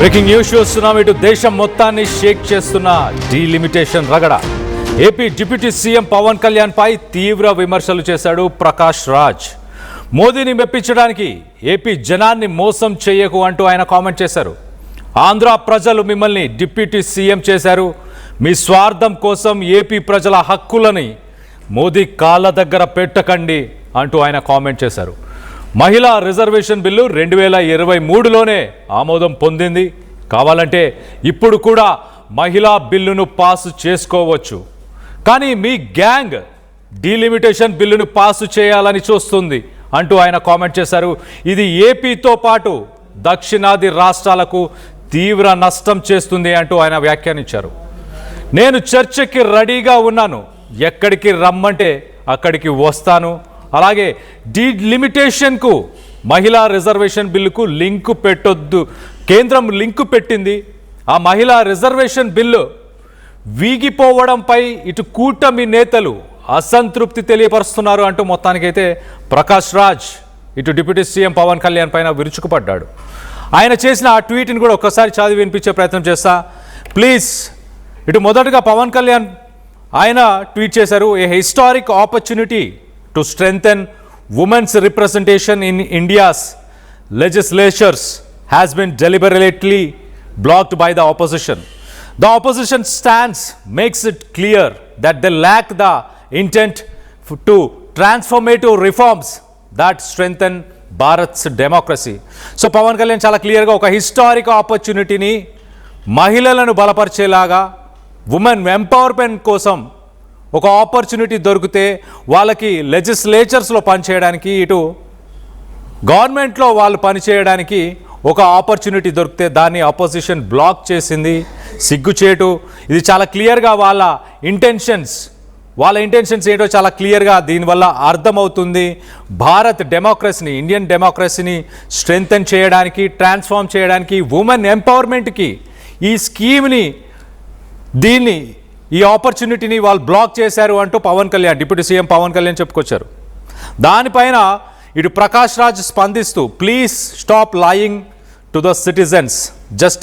Breaking news చూస్తున్నాం. ఇటు దేశం మొత్తాన్ని షేక్ చేస్తున్న డీలిమిటేషన్ రగడ. AP deputy CM Pawan Kalyan పై తీవ్ర విమర్శలు చేశాడు ప్రకాష్ రాజ్. మోదీని మెప్పించడానికి ఏపీ జనాన్ని మోసం చేయకు అంటూ ఆయన కామెంట్ చేశారు. ఆంధ్ర ప్రజలు మిమ్మల్ని డిప్యూటీ సీఎం చేశారు, మీ స్వార్థం కోసం ఏపీ ప్రజల హక్కులని మోదీ కాళ్ళ దగ్గర పెట్టకండి అంటూ ఆయన కామెంట్ చేశారు. మహిళా రిజర్వేషన్ బిల్లు 2023లోనే ఆమోదం పొందింది. కావాలంటే ఇప్పుడు కూడా మహిళా బిల్లును పాస్ చేసుకోవచ్చు. కానీ మీ గ్యాంగ్ డీలిమిటేషన్ బిల్లును పాస్ చేయాలని చూస్తుంది అంటూ ఆయన కామెంట్ చేశారు. ఇది ఏపీతో పాటు దక్షిణాది రాష్ట్రాలకు తీవ్ర నష్టం చేస్తుంది అంటూ ఆయన వ్యాఖ్యానించారు. నేను చర్చకి రెడీగా ఉన్నాను, ఎక్కడికి రమ్మంటే అక్కడికి వస్తాను. అలాగే డీలిమిటేషన్కు మహిళా రిజర్వేషన్ బిల్లుకు లింకు పెట్టొద్దు, కేంద్రం లింకు పెట్టింది. ఆ మహిళా రిజర్వేషన్ బిల్లు వీగిపోవడంపై ఇటు కూటమి నేతలు అసంతృప్తి తెలియపరుస్తున్నారు అంటూ మొత్తానికైతే ప్రకాష్ రాజ్ ఇటు డిప్యూటీ సీఎం పవన్ కళ్యాణ్ పైన విరుచుకుపడ్డాడు. ఆయన చేసిన ఆ ట్వీట్ని కూడా ఒక్కసారి చదివి వినిపించే ప్రయత్నం చేస్తా ప్లీజ్. ఇటు మొదటగా పవన్ కళ్యాణ్ ఆయన ట్వీట్ చేశారు. ఏ historic opportunity to strengthen women's representation in India's legislatures has been deliberately blocked by the opposition. The opposition stance makes it clear that they lack the intent to transformative reforms that strengthen Bharat's democracy. So Pawan Kalyan చాలా క్లియర్గా ఒక historic ఆపర్చునిటీని మహిళలను బలపరిచేలాగా women empowerment కోసం ఒక opportunity దొరికితే వాళ్ళకి లెజిస్లేచర్స్లో పనిచేయడానికి, ఇటు గవర్నమెంట్లో వాళ్ళు పనిచేయడానికి ఒక ఆపర్చునిటీ దొరికితే దాన్ని అపోజిషన్ బ్లాక్ చేసింది. సిగ్గుచేటు. ఇది చాలా క్లియర్గా వాళ్ళ ఇంటెన్షన్స్ ఏంటో చాలా క్లియర్గా దీనివల్ల అర్థమవుతుంది. భారత్ డెమోక్రసీని, ఇండియన్ డెమోక్రసీని స్ట్రెంగ్తెన్ చేయడానికి, ట్రాన్స్ఫార్మ్ చేయడానికి, ఉమెన్ ఎంపవర్మెంట్కి ఈ స్కీమ్ని, ఈ ఆపర్చునిటీని వాళ్ళు బ్లాక్ చేశారు అంటూ పవన్ కళ్యాణ్, డిప్యూటీ సీఎం పవన్ కళ్యాణ్ చెప్పుకొచ్చారు. దానిపైన ఇటు ప్రకాష్ రాజ్ స్పందిస్తూ please stop lying to the citizens just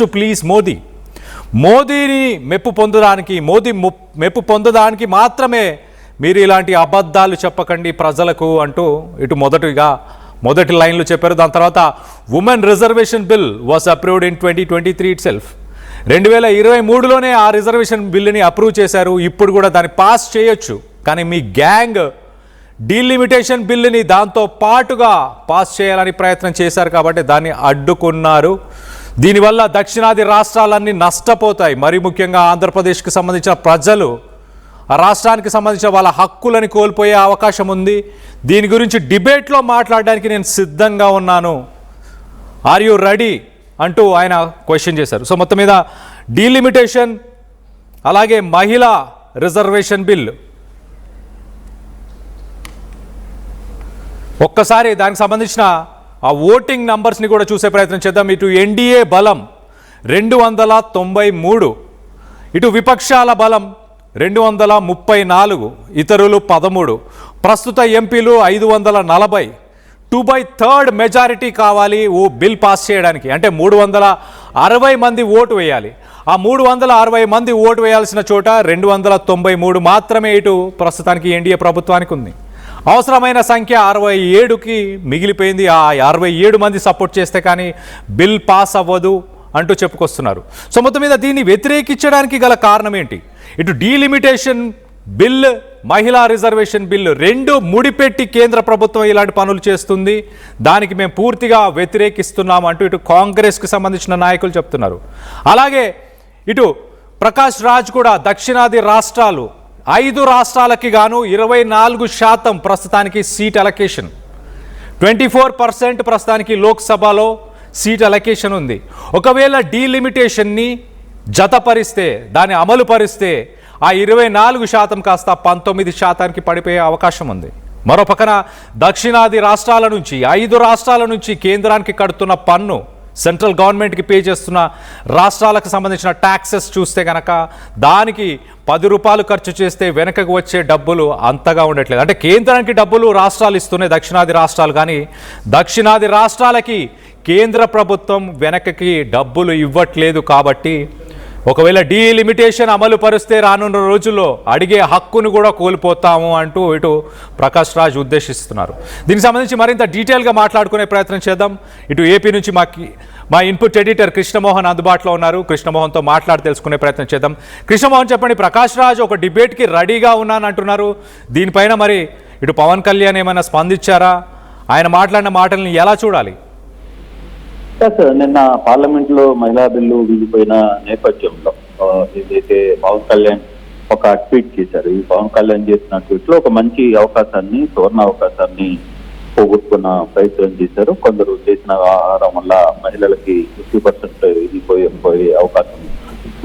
to please మోదీని మెప్పు పొందడానికి మాత్రమే మీరు ఇలాంటి అబద్ధాలు చెప్పకండి ప్రజలకు అంటూ ఇటు మొదటి లైన్లో చెప్పారు. దాని తర్వాత women reservation bill was approved in 2023 itself. 2023లోనే ఆ రిజర్వేషన్ బిల్లుని అప్రూవ్ చేశారు. ఇప్పుడు కూడా దాన్ని పాస్ చేయొచ్చు. కానీ మీ గ్యాంగ్ డీలిమిటేషన్ బిల్లుని దాంతో పాటుగా పాస్ చేయాలని ప్రయత్నం చేశారు కాబట్టి దాన్ని అడ్డుకున్నారు. దీనివల్ల దక్షిణాది రాష్ట్రాలన్నీ నష్టపోతాయి. మరి ముఖ్యంగా ఆంధ్రప్రదేశ్కి సంబంధించిన ప్రజలు, ఆ రాష్ట్రానికి సంబంధించిన వాళ్ళ హక్కులని కోల్పోయే అవకాశం ఉంది. దీని గురించి డిబేట్లో మాట్లాడడానికి నేను సిద్ధంగా ఉన్నాను, ఆర్ యు రెడీ అంటూ ఆయన క్వశ్చన్ చేశారు. సో మొత్తం మీద డీలిమిటేషన్ అలాగే మహిళా రిజర్వేషన్ బిల్, ఒక్కసారి దానికి సంబంధించిన ఆ ఓటింగ్ నంబర్స్ని కూడా చూసే ప్రయత్నం చేద్దాం. ఇటు ఎన్డీఏ బలం 293, ఇటు విపక్షాల బలం 234, ఇతరులు 13. ప్రస్తుత ఎంపీలు 540. 2/3 మెజారిటీ కావాలి ఓ బిల్ పాస్ చేయడానికి. అంటే 360 మంది ఓటు వేయాలి. ఆ 360 మంది ఓటు వేయాల్సిన చోట 293 మాత్రమే ఇటు ప్రస్తుతానికి ఎన్డీఏ ప్రభుత్వానికి ఉంది. అవసరమైన సంఖ్య 67కి మిగిలిపోయింది. ఆ 67 మంది సపోర్ట్ చేస్తే కానీ బిల్ పాస్ అవ్వదు అంటూ చెప్పుకొస్తున్నారు. సో మొత్తం మీద దీన్ని వ్యతిరేకించడానికి గల కారణం ఏంటి? ఇటు డీలిమిటేషన్ బిల్, మహిళా రిజర్వేషన్ బిల్లు రెండు ముడిపెట్టి కేంద్ర ప్రభుత్వం ఇలాంటి పనులు చేస్తుంది. దానికి మేము పూర్తిగా వ్యతిరేకిస్తున్నాం అంటూ ఇటు కాంగ్రెస్కి సంబంధించిన నాయకులు చెప్తున్నారు. అలాగే ఇటు ప్రకాష్ రాజ్ కూడా దక్షిణాది రాష్ట్రాలు 5 రాష్ట్రాలకి గాను 24% ప్రస్తుతానికి సీట్ అలొకేషన్, 24% ప్రస్తుతానికి లోక్సభలో సీట్ అలొకేషన్ ఉంది. ఒకవేళ డీలిమిటేషన్ని జతపరిస్తే, దాన్ని అమలు పరిస్తే ఆ 24% కాస్త 19%కి పడిపోయే అవకాశం ఉంది. మరో పక్కన దక్షిణాది రాష్ట్రాల నుంచి, 5 రాష్ట్రాల నుంచి కేంద్రానికి కడుతున్న పన్ను, సెంట్రల్ గవర్నమెంట్కి పే చేస్తున్న రాష్ట్రాలకు సంబంధించిన ట్యాక్సెస్ చూస్తే కనుక దానికి 10 రూపాయలు ఖర్చు చేస్తే వెనకకు వచ్చే డబ్బులు అంతగా ఉండట్లేదు. అంటే కేంద్రానికి డబ్బులు రాష్ట్రాలు ఇస్తున్నాయి, దక్షిణాది రాష్ట్రాలు, కానీ దక్షిణాది రాష్ట్రాలకి కేంద్ర ప్రభుత్వం వెనకకి డబ్బులు ఇవ్వట్లేదు కాబట్టి ఒకవేళ డీలిమిటేషన్ అమలు పరిస్తే రానున్న రోజుల్లో అడిగే హక్కును కూడా కోల్పోతాము అంటూ ఇటు ప్రకాష్ రాజ్ ఉద్దేశిస్తున్నారు. దీనికి సంబంధించి మరింత డీటెయిల్గా మాట్లాడుకునే ప్రయత్నం చేద్దాం. ఇటు ఏపీ నుంచి మా ఇన్పుట్ ఎడిటర్ కృష్ణమోహన్ అందుబాటులో ఉన్నారు. కృష్ణమోహన్తో మాట్లాడి తెలుసుకునే ప్రయత్నం చేద్దాం. కృష్ణమోహన్, చెప్పండి, ప్రకాష్ రాజ్ ఒక డిబేట్కి రెడీగా ఉన్నానంటున్నారు. దీనిపైన మరి ఇటు పవన్ కళ్యాణ్ ఏమైనా స్పందించారా? ఆయన మాట్లాడిన మాటల్ని ఎలా చూడాలి? నిన్న పార్లమెంట్ లో మహిళా బిల్లు వీగిపోయిన నేపథ్యంలో ఏదైతే పవన్ కళ్యాణ్ ఒక ట్వీట్ చేశారు. ఈ పవన్ కళ్యాణ్ చేసిన ట్వీట్ లో ఒక మంచి అవకాశాన్ని, సువర్ణ అవకాశాన్ని పోగొట్టుకున్న ప్రయత్నం చేశారు. కొందరు చేసిన ఆహారం వల్ల మహిళలకి 50% విడిపోయే అవకాశం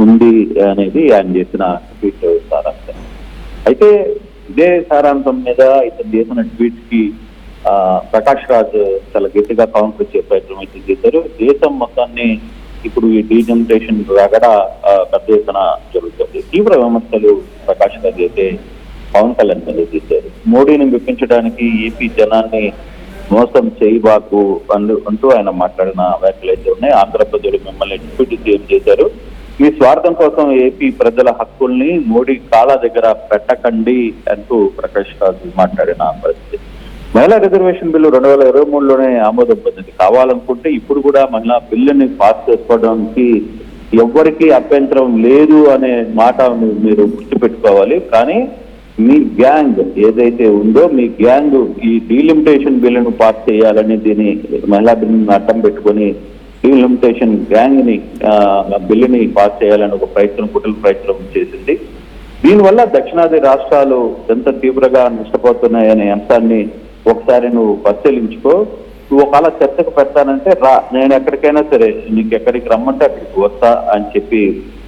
ఉంది అనేది ఆయన చేసిన ట్వీట్ సారాంశం. అయితే ఇదే సారాంశం మీద ఇతను చేసిన ట్వీట్ కి ప్రకాష్ రాజ్ చాలా గట్టిగా కౌంటర్ ఇచ్చే ప్రయత్నం అయితే చేశారు. దేశం మొత్తాన్ని ఇప్పుడు ఈ డీలిమిటేషన్ రగడ పెద్ద ఎత్తున జరుగుతుంది. తీవ్ర విమర్శలు ప్రకాష్ రాజ్ అయితే పవన్ కళ్యాణ్ మీద చేశారు. మోడీని మెప్పించడానికి ఏపీ జనాన్ని మోసం చేయబాకు అంటూ ఆయన మాట్లాడిన వ్యాఖ్యలు అయితే ఉన్నాయి. ఆంధ్రప్రదేశ్ మిమ్మల్ని డిప్యూటీ సీఎం చేశారు. మీ స్వార్థం కోసం ఏపీ ప్రజల హక్కుల్ని మోడీ కాళ్ళ దగ్గర పెట్టకండి అంటూ ప్రకాష్ రాజ్ మాట్లాడిన పరిస్థితి. మహిళా రిజర్వేషన్ బిల్లు 2023లోనే ఆమోదం పొందింది. కావాలనుకుంటే ఇప్పుడు కూడా మహిళా బిల్లుని పాస్ చేసుకోవడానికి ఎవ్వరికీ అభ్యంతరం లేదు అనే మాట మీరు గుర్తుపెట్టుకోవాలి. కానీ మీ గ్యాంగ్ ఏదైతే ఉందో మీ గ్యాంగ్ ఈ డీలిమిటేషన్ బిల్లును పాస్ చేయాలని దీని మహిళా బిల్లుని అడ్డం పెట్టుకొని డీలిమిటేషన్ గ్యాంగ్ ని బిల్లుని పాస్ చేయాలని ఒక కుట్రల ప్రయత్నం చేసింది. దీనివల్ల దక్షిణాది రాష్ట్రాలు ఎంత తీవ్రంగా నష్టపోతున్నాయనే అంశాన్ని ఒకసారి నువ్వు పరిశీలించుకో. నువ్వు ఒకవేళ చర్చకు పెడతానంటే రా, నేను ఎక్కడికైనా సరే నీకు ఎక్కడికి రమ్మంటే అక్కడికి వస్తా అని చెప్పి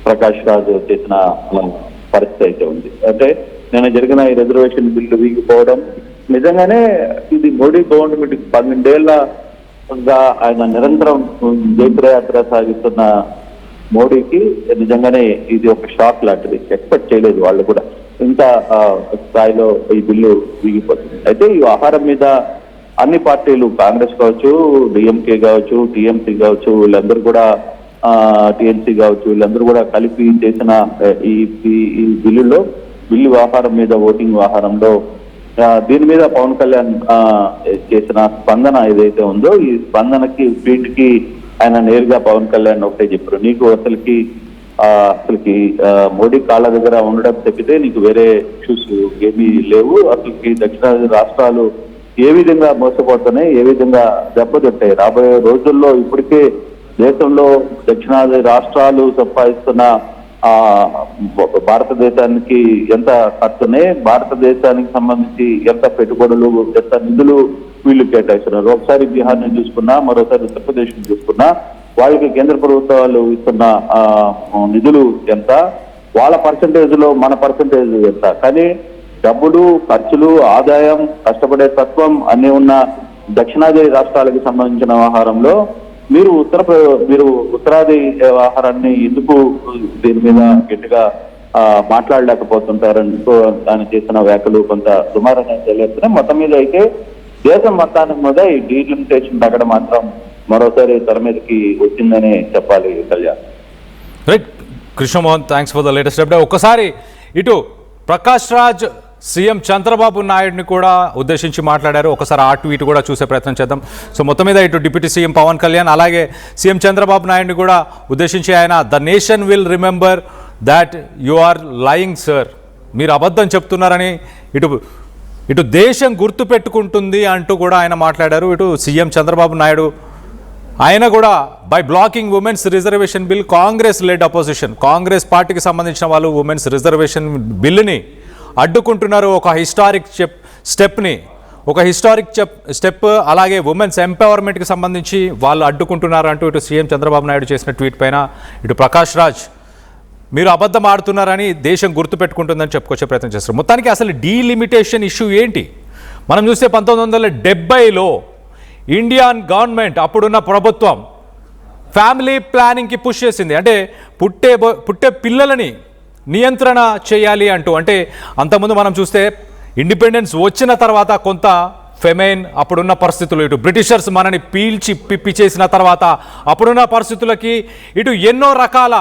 ప్రకాష్ రాజ్ చేసిన పరిస్థితి అయితే ఉంది. అంటే నేను జరిగిన ఈ రిజర్వేషన్ బిల్లు వీగిపోవడం నిజంగానే ఇది మోడీ గవర్నమెంట్ 12 ఏళ్లగా ఆయన నిరంతరం జయప్రయాత్ర సాగిస్తున్న మోడీకి నిజంగానే ఇది ఒక షాక్ లాంటిది. ఎక్స్పెక్ట్ చేయలేదు వాళ్ళు కూడా ఇంత స్థాయిలో ఈ బిల్లు వీగిపోతుంది. అయితే ఈ ఆహారం మీద అన్ని పార్టీలు, కాంగ్రెస్ కావచ్చు, డిఎంకే కావచ్చు, టీఎంసీ కావచ్చు, వీళ్ళందరూ కూడా టీఎంసీ కావచ్చు, వీళ్ళందరూ కూడా కలిపి చేసిన ఈ బిల్లులో బిల్లు వ్యవహారం మీద ఓటింగ్ వ్యవహారంలో దీని మీద పవన్ కళ్యాణ్ చేసిన స్పందన ఏదైతే ఉందో ఈ స్పందనకి వీటికి ఆయన నేరుగా పవన్ కళ్యాణ్ ఒకటే చెప్పారు. నీకు అసలుకి మోడీ కాళ్ళ దగ్గర ఉండడం తప్పితే నీకు వేరే ఇష్యూస్ ఏమీ లేవు. అసలుకి దక్షిణాది రాష్ట్రాలు ఏ విధంగా మోసపోతున్నాయి, ఏ విధంగా దెబ్బతింటాయి రాబోయే రోజుల్లో. ఇప్పటికే దేశంలో దక్షిణాది రాష్ట్రాలు సంపాదిస్తున్న భారతదేశానికి ఎంత ఖర్చున్నాయి, భారతదేశానికి సంబంధించి ఎంత పెట్టుబడులు, ఎంత నిధులు వీళ్ళు కేటాయిస్తున్నారు. ఒకసారి బీహార్ ని చూసుకున్నా, మరోసారి ఉత్తరప్రదేశ్ ని చూసుకున్నా వాళ్ళకి కేంద్ర ప్రభుత్వాలు ఇస్తున్న నిధులు ఎంత, వాళ్ళ పర్సంటేజ్ లో మన పర్సంటేజ్ ఎంత. కానీ డబ్బులు, ఖర్చులు, ఆదాయం, కష్టపడే తత్వం అన్ని ఉన్న దక్షిణాది రాష్ట్రాలకు సంబంధించిన వ్యవహారంలో మీరు ఉత్తరాది వ్యవహారాన్ని ఎందుకు దీని మీద గట్టిగా మాట్లాడలేకపోతుంటారంటూ ఆయన చేసిన వ్యాఖ్యలు కొంత దుమారంగా తెలియజేస్తున్నాయి. మొత్తం మీద అయితే దేశం మొత్తానికి మీద ఈ డీలిమిటేషన్ తగ్గడం మాత్రం మరోసారి తెర మీదకి వచ్చిందని చెప్పాలి. Kalyan, right. Krishnamohan, thanks for the latest update. ఒకసారి ఇటు ప్రకాష్ రాజ్ సీఎం చంద్రబాబు నాయుడిని కూడా ఉద్దేశించి మాట్లాడారు. ఒకసారి ఆ ట్వీట్ కూడా చూసే ప్రయత్నం చేద్దాం. సో మొత్తం మీద ఇటు డిప్యూటీ సీఎం పవన్ కళ్యాణ్ అలాగే సీఎం చంద్రబాబు నాయుడిని కూడా ఉద్దేశించి ఆయన the nation will remember that you are lying sir, మీరు అబద్ధం చెప్తున్నారని ఇటు దేశం గుర్తుపెట్టుకుంటుంది అంటూ కూడా ఆయన మాట్లాడారు. ఇటు సీఎం చంద్రబాబు నాయుడు ఆయన కూడా by blocking women's reservation bill, Congress lead opposition, Congress పార్టీకి సంబంధించిన వాళ్ళు ఉమెన్స్ రిజర్వేషన్ బిల్లుని అడ్డుకుంటున్నారు. ఒక హిస్టారిక్ స్టెప్ అలాగే ఉమెన్స్ ఎంపవర్మెంట్కి సంబంధించి వాళ్ళు అడ్డుకుంటున్నారు అంటూ ఇటు సీఎం చంద్రబాబు నాయుడు చేసిన ట్వీట్ పైన ఇటు ప్రకాష్ రాజ్ మీరు అబద్ధం ఆడుతున్నారని దేశం గుర్తుపెట్టుకుంటుందని చెప్పుకొచ్చే ప్రయత్నం చేస్తారు. మొత్తానికి అసలు డీలిమిటేషన్ ఇష్యూ ఏంటి మనం చూస్తే 1970లో ఇండియన్ గవర్నమెంట్ అప్పుడున్న ప్రభుత్వం ఫ్యామిలీ ప్లానింగ్కి పుష్ చేసింది. అంటే పుట్టే పిల్లలని నియంత్రణ చేయాలి అంటూ. అంటే అంతకుముందు మనం చూస్తే ఇండిపెండెన్స్ వచ్చిన తర్వాత కొంత ఫెమైన్, అప్పుడున్న పరిస్థితులు, ఇటు బ్రిటిషర్స్ మనని పీల్చి పిప్పి చేసిన తర్వాత అప్పుడున్న పరిస్థితులకి, ఇటు ఎన్నో రకాల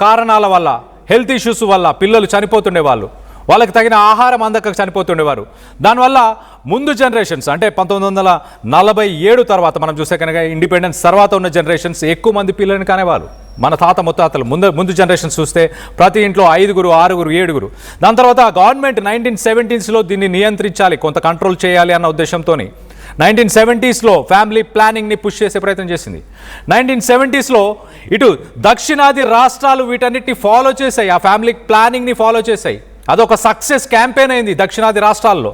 కారణాల వల్ల, హెల్త్ ఇష్యూస్ వల్ల పిల్లలు చనిపోతుండేవాళ్ళు, వాళ్ళకి తగిన ఆహారం అందక చనిపోతుండేవారు. దానివల్ల ముందు జనరేషన్స్ అంటే 1947 తర్వాత మనం చూసే కనుక ఇండిపెండెన్స్ తర్వాత ఉన్న జనరేషన్స్ ఎక్కువ మంది పిల్లల్ని కానేవాళ్ళు. మన తాత ముత్తాతలు ముందు జనరేషన్స్ చూస్తే ప్రతి ఇంట్లో 5, 6, 7. దాని తర్వాత గవర్నమెంట్ 1970s దీన్ని నియంత్రించాలి, కొంత కంట్రోల్ చేయాలి అన్న ఉద్దేశంతో 1970s ఫ్యామిలీ ప్లానింగ్ని పుష్ చేసే ప్రయత్నం చేసింది. 1970s ఇటు దక్షిణాది రాష్ట్రాలు వీటన్నిటిని ఫాలో చేశాయి, ఆ ఫ్యామిలీ ప్లానింగ్ని ఫాలో చేశాయి. అదొక సక్సెస్ క్యాంపెయిన్ అయింది దక్షిణాది రాష్ట్రాల్లో.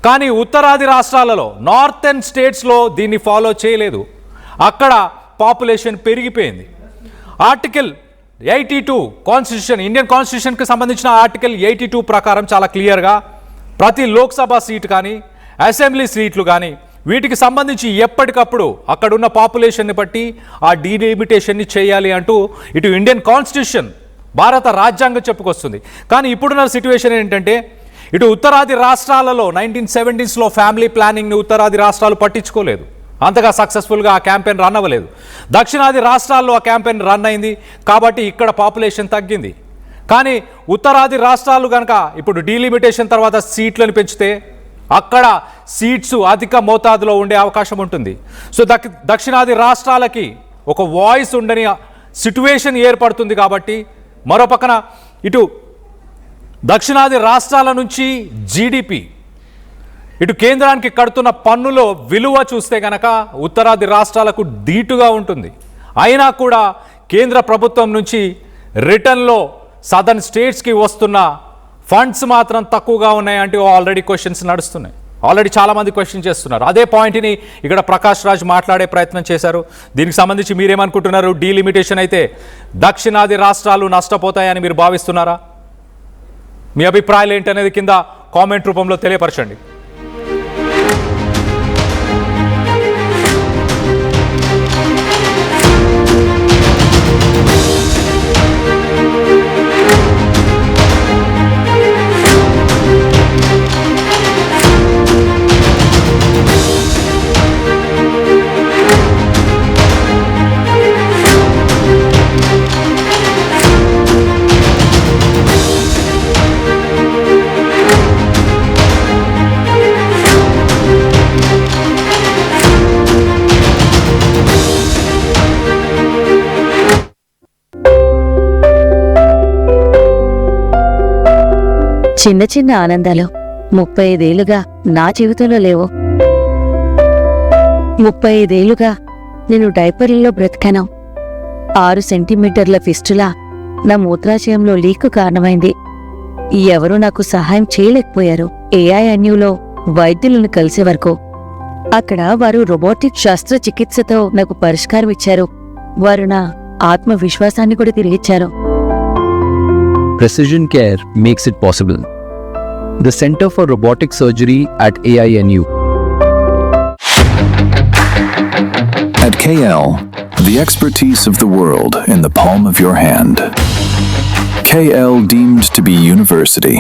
కానీ ఉత్తరాది రాష్ట్రాలలో, నార్థన్ స్టేట్స్లో దీన్ని ఫాలో చేయలేదు. అక్కడ పాపులేషన్ పెరిగిపోయింది. ఆర్టికల్ 82 కాన్స్టిట్యూషన్, ఇండియన్ కాన్స్టిట్యూషన్కి సంబంధించిన ఆర్టికల్ 82 ప్రకారం చాలా క్లియర్గా ప్రతి లోక్సభ సీటు కానీ అసెంబ్లీ సీట్లు కానీ వీటికి సంబంధించి ఎప్పటికప్పుడు అక్కడున్న పాపులేషన్ని బట్టి ఆ డీలిమిటేషన్ని చేయాలి అంటూ ఇటు ఇండియన్ కాన్స్టిట్యూషన్, భారత రాజ్యాంగం చెప్పుకొస్తుంది. కానీ ఇప్పుడున్న సిచ్యువేషన్ ఏంటంటే ఇటు ఉత్తరాది రాష్ట్రాలలో 1970s ఫ్యామిలీ ప్లానింగ్ని ఉత్తరాది రాష్ట్రాలు పట్టించుకోలేదు, అంతగా సక్సెస్ఫుల్గా ఆ క్యాంపెయిన్ రన్ అవ్వలేదు. దక్షిణాది రాష్ట్రాల్లో ఆ క్యాంపెయిన్ రన్ అయింది కాబట్టి ఇక్కడ పాపులేషన్ తగ్గింది. కానీ ఉత్తరాది రాష్ట్రాలు కనుక ఇప్పుడు డీలిమిటేషన్ తర్వాత సీట్లను పెంచితే అక్కడ సీట్స్ అధిక మోతాదులో ఉండే అవకాశం ఉంటుంది. సో దక్షిణాది రాష్ట్రాలకి ఒక వాయిస్ ఉండని సిట్యువేషన్ ఏర్పడుతుంది. కాబట్టి మరో పక్కన ఇటు దక్షిణాది రాష్ట్రాల నుంచి జీడిపి, ఇటు కేంద్రానికి కడుతున్న పన్నులో విలువ చూస్తే కనుక ఉత్తరాది రాష్ట్రాలకు ధీటుగా ఉంటుంది. అయినా కూడా కేంద్ర ప్రభుత్వం నుంచి రిటర్న్లో సదర్న్ స్టేట్స్కి వస్తున్న ఫండ్స్ మాత్రం తక్కువగా ఉన్నాయంటే ఆల్రెడీ క్వశ్చన్స్ నడుస్తున్నాయి. ఆల్రెడీ చాలామంది క్వశ్చన్ చేస్తున్నారు. అదే పాయింట్ని ఇక్కడ ప్రకాష్ రాజ్ మాట్లాడే ప్రయత్నం చేశారు. దీనికి సంబంధించి మీరేమనుకుంటున్నారు? డీలిమిటేషన్ అయితే దక్షిణాది రాష్ట్రాలు నష్టపోతాయని మీరు భావిస్తున్నారా? మీ అభిప్రాయాలు ఏంటనేది కింద కామెంట్ రూపంలో తెలియపరచండి. చిన్న చిన్న ఆనందాలు 35 ఏళ్లుగా నా జీవితంలో లేవు. 35 ఏళ్లుగా నేను డైపర్లలో బ్రతికాను. 6 సెంటీమీటర్ల ఫిస్టులా నా మూత్రాశయంలో లీకు కారణమైంది. ఎవరూ నాకు సహాయం చేయలేకపోయారు. ఏఐఎన్యూలో వైద్యులను కలిసే వరకు అక్కడ వారు రోబోటిక్ శస్త్రచికిత్సతో నాకు పరిష్కారం ఇచ్చారు. వారు నా ఆత్మవిశ్వాసాన్ని కూడా తిరిగిచ్చారు. Precision Care makes it possible. The Center for Robotic Surgery at AINU. At KL, the expertise of the world in the palm of your hand. KL deemed to be university.